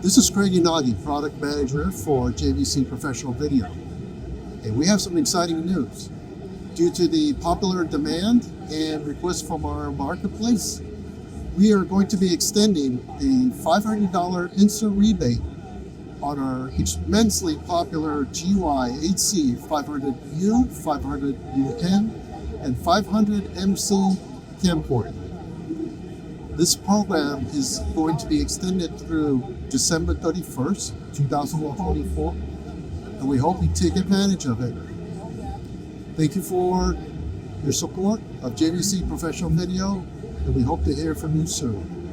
This is Craig Yanagi, Product Manager for JVC Professional Video. And we have some exciting news. Due to the popular demand and requests from our marketplace, we are going to be extending the $500 instant rebate on our immensely popular GY-HC500U, 500U10, and 500MC camcorder. This program is going to be extended through December 31st, 2024, and we hope you take advantage of it. Thank you for your support of JVC Professional Video, and we hope to hear from you soon.